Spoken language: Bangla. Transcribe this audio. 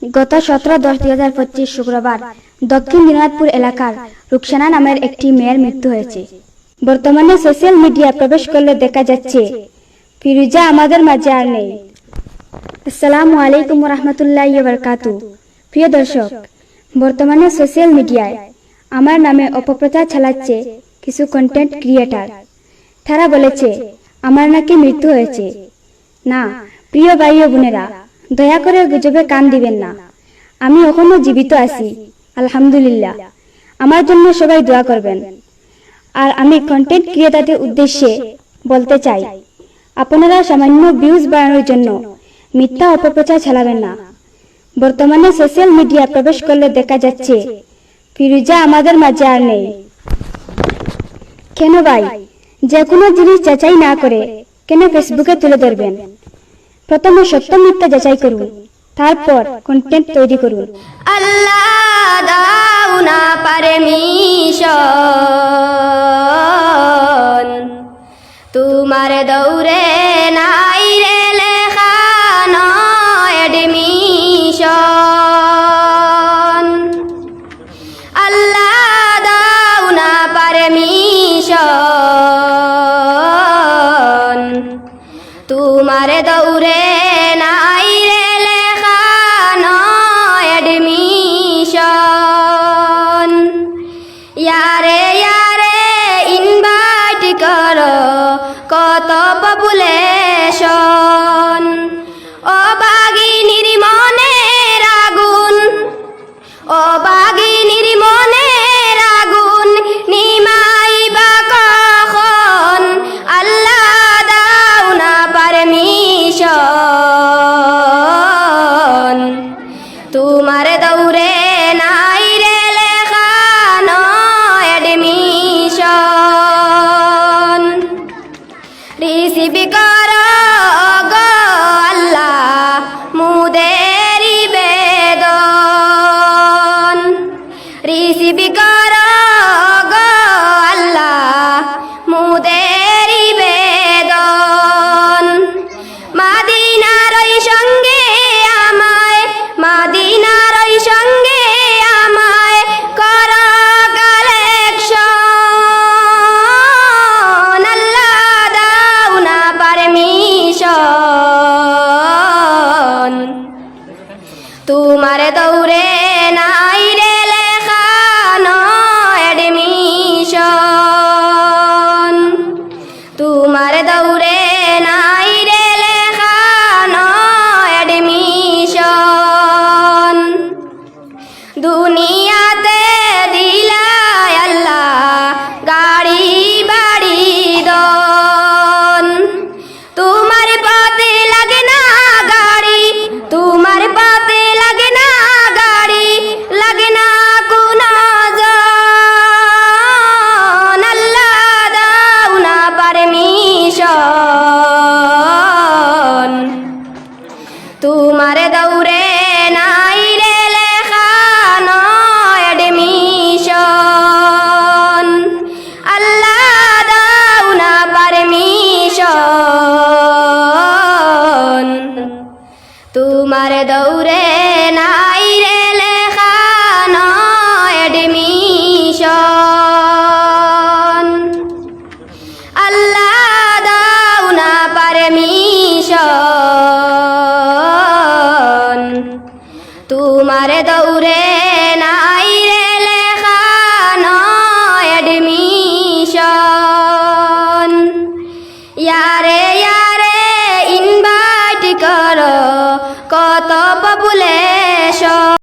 গত 17/10/2025 শুক্রবার দক্ষিণ দিনাজপুর এলাকার রুকসানা নামের একটি মেয়ের মৃত্যু হয়েছে। বর্তমানে সোশ্যাল মিডিয়া প্রবেশ করলে দেখা যাচ্ছে ফিরোজা আমাদের মাঝে আর নেই। আসসালামু আলাইকুম ওয়া রাহমাতুল্লাহি ওয়া বারাকাতুহু। প্রিয় দর্শক, বর্তমানে সোশ্যাল মিডিয়ায় আমার নামে অপপ্রচার চালাচ্ছে কিছু কন্টেন্ট ক্রিয়েটার। তারা বলেছে আমার নাকি মৃত্যু হয়েছে। না প্রিয় ভাই ও বোনেরা, দয়া করে গুজবে কান দিবেন না। আমি এখনো জীবিত আছি, আলহামদুলিল্লাহ। আমার জন্য সবাই দোয়া করবেন। আর আমি কন্টেন্ট ক্রিয়েটারদের উদ্দেশ্যে বলতে চাই, আপনারা সামান্য ভিউজ বাড়ানোর জন্য মিথ্যা অপপ্রচার চালাবেন না। বর্তমানে সোশ্যাল মিডিয়া প্রবেশ করলে দেখা যাচ্ছে ফিরোজা আমাদের মাঝে আর নেই। কেন ভাই, যে কোনো জিনিস যাচাই না করে কেন ফেসবুকে তুলে ধরবেন? প্রথমে সত্য মিথ্যা যাচাই করুন, তারপর কন্টেন্ট তৈরি করুন। আল্লাহ দাও না পারমিশন, তোমার দৌড়ে নাই রে লেখা নয় এডমিশন। আল্লাহ দাও না পারমিশন, তোমার দৌড়ে নাই রে লেখা নয় এডমিশন। ইয়ারে ইয়ারে ইনভাইট করো, কত পপুলেশন। ও বাগিনীর মনের আগুন, ও বাগিনীর মনের আগুন নিমাইবা কখন? আল্লাহ দাও না পারমিশন, তোমার দৌড়ে নাই রে লেখা নয় এডমিশন। রিসিভ করো গো আল্লাহ মুদের বেদন, রিসিভ করো গো আল্লাহ মুদের বেদন। মাদিনার ওই সঙ্গে আমায়, মাদিনার ওই সঙ্গে আমায় করো কালেকশন। আল্লাহ দাও না পারমিশন, তোমার দৌড়ে নাই রে লেখা নয় এডমিশন। তোমার দৌড়ে নাই রে লেখা নয় এডমিশন। দুনিয়াতে দিলাই আল্লাহ গাড়ি বাড়ি দন, তোমার পথে লাগে না গাড়ি, তোমার পথে লাগে না গাড়ি, লাগে না কোনো জন। আল্লাহ দাও না পারমিশন, তোমার দৌড়ে নাই রে লেখা নয় এডমিশন। আল্লাহ দাও না পারমিশন, তোমার দৌড়ে নাই রে লেখা নয় এডমিশন। আল্লাহ দাও না পারমিশন, তোমার দৌড়ে নাই রে লেখা নয় এডমিশন। ইয়ারে ইয়ারে ইনভাইট করো, কত পপুলেশন।